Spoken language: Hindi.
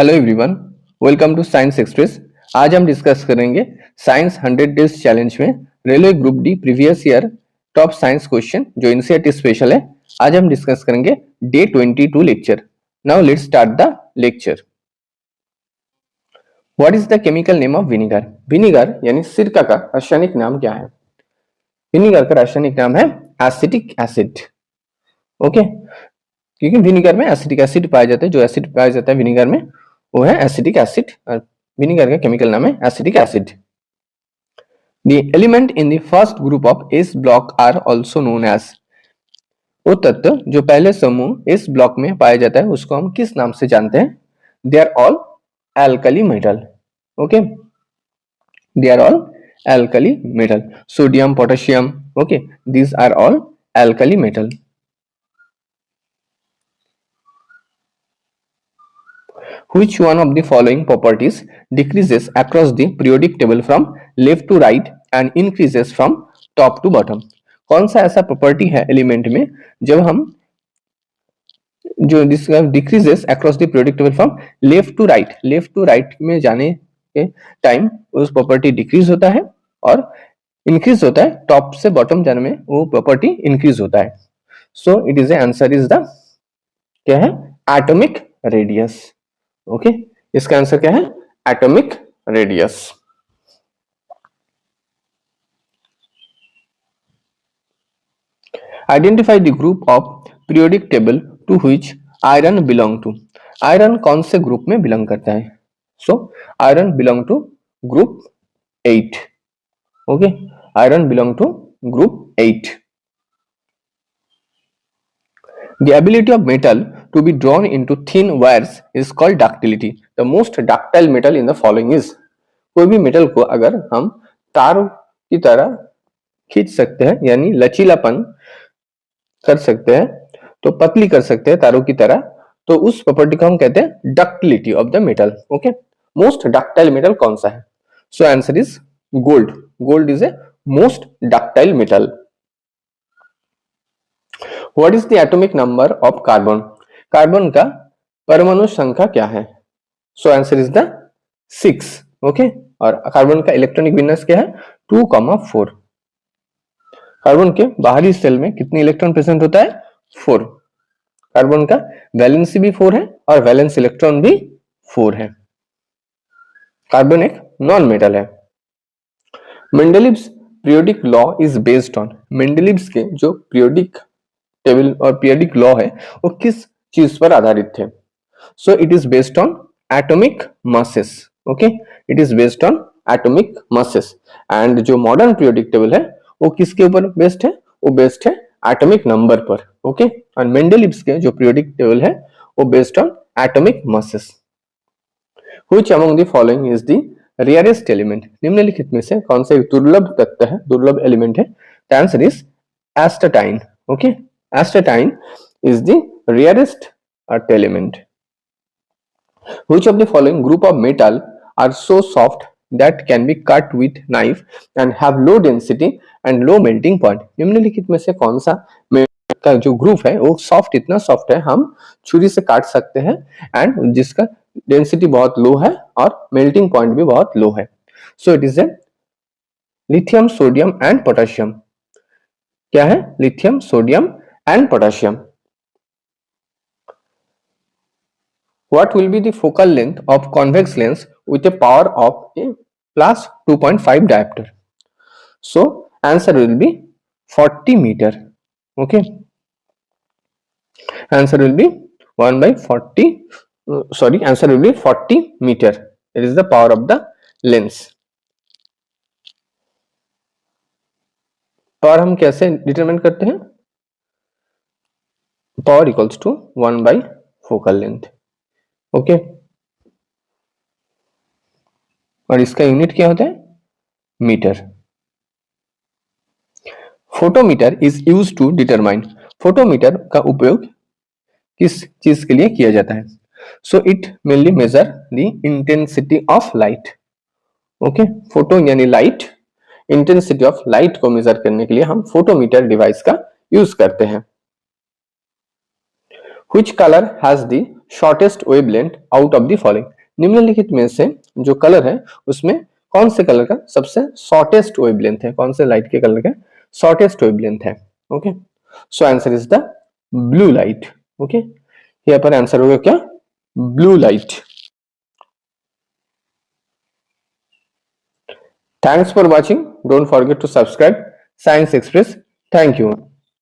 Hello everyone, welcome to science express. आज हम डिस्कस करेंगे साइंस 100 डेज चैलेंज में railway group D previous year top science question जो एनसीईआरटी स्पेशल है। आज हम डिस्कस करेंगे day 22 lecture. Now let's start the lecture. What is the chemical name of vinegar? Vinegar यानी सिरका का रासायनिक नाम क्या है? विनेगर का रासायनिक नाम है एसिटिक एसिड। ओके, क्योंकि विनेगर में एसिटिक एसिड पाया जाता है, जो एसिड पाया जाता है विनेगर में वो है एसिटिक एसिड। विनेगर का केमिकल नाम है acetic acid. The element in the first group of S block are also known as। वो तत्व जो पहले समूह इस ब्लॉक में पाया जाता है उसको हम किस नाम से जानते हैं? They are all alkali metal. Okay, they are all alkali metal. Sodium, potassium, okay, these are all alkali metal. Which one of the following properties decreases across the periodic table from left to right and increases from top to bottom? कौन सा ऐसा प्रॉपर्टी है एलिमेंट में जब हम जो decreases across the periodic table from left to right में जाने के टाइम उस प्रॉपर्टी डिक्रीज होता है और इंक्रीज होता है टॉप से बॉटम जाने में वो प्रॉपर्टी इंक्रीज होता है। So it is answer is the क्या है? Atomic radius. ओके, इसका आंसर क्या है? Atomic radius. Identify the group of periodic table to which iron belong to. Iron कौन से ग्रुप में बिलोंग करता है? So iron belong to group 8। Okay, iron belong to group 8। The ability of metal to be drawn into thin wires is called ductility. The most ductile metal in the following is। कोई भी मेटल को अगर हम तार की तरह खींच सकते हैं यानी लचीलापन कर सकते हैं, तो पतली कर सकते हैं तारों की तरह, तो उस प्रॉपर्टी को हम कहते हैं ductility of the metal. Okay, most ductile metal कौन सा है? सो answer is gold. Gold is a most ductile metal. What is the atomic number of carbon? Carbon का परमाणु संख्या क्या है? सो आंसर इज द 6। ओके, और कार्बन का इलेक्ट्रॉनिक विन्यास क्या है? 2,4। कार्बन के बाहरी सेल में कितने इलेक्ट्रॉन प्रेजेंट होता है? 4। कार्बन का वैलेंसी भी 4 है और वैलेंस इलेक्ट्रॉन भी 4 है। कार्बन एक नॉन मेटल है। Mendeleev's periodic law is based on. Mendeleev's के जो पीरियोडिक टेबल और पीरियोडिक लॉ है वो किस चीज पर आधारित थे? सो it is based on atomic masses. Okay, it is based on atomic masses. And जो मॉडर्न पीरियोडिक टेबल है वो किसके ऊपर बेस्ड है? वो बेस्ड है एटॉमिक नंबर पर। ओके, और मेंडलीव्स के जो पीरियोडिक टेबल है वो based on atomic masses. Which among the following is the rarest element? निम्नलिखित में से कौन सा एक दुर्लभ तत्व है, दुर्लभ एलिमेंट है? The answer is एस्टाटाइन। Okay, astatine is the rarest earth element. Which of the following group of metal are so soft that can be cut with knife and have low density and low melting point? निम्नलिखित में से कौन सा मेटल का जो ग्रुप है वो सॉफ्ट, इतना सॉफ्ट है हम छुरी से काट सकते हैं एंड जिसका डेंसिटी बहुत लो है और मेल्टिंग पॉइंट भी बहुत लो है? So it is a lithium, sodium and potassium. क्या है? Lithium, sodium and potassium. What will be the focal length of convex lens with a power of a plus 2.5 diopter? So answer will be 40 meter. Okay, answer will be 1 by 40. Answer will be 40 meter. It is the power of the lens. Power हम कैसे डिटरमाइन करते हैं? Power equals to 1 by focal length. Okay, और इसका यूनिट क्या होता है? Metre. Photometer is used to determine. Photometer का उपयोग किस चीज के लिए किया जाता है? So it mainly measure the intensity of light. Okay, photo यानी लाइट, इंटेंसिटी ऑफ लाइट को मेजर करने के लिए हम फोटोमीटर डिवाइस का यूज करते हैं। Which color has the shortest wavelength out of the following, निम्नलिखित में से जो कलर है उसमें कौन से कलर का सबसे शॉर्टेस्ट वेवलेंथ है, कौन से लाइट के कलर का शॉर्टेस्ट वेवलेंथ है। Okay, so answer is the blue light. Okay, यहाँ पर आंसर होगा क्या, blue light. Thanks for watching, don't forget to subscribe science express. Thank you.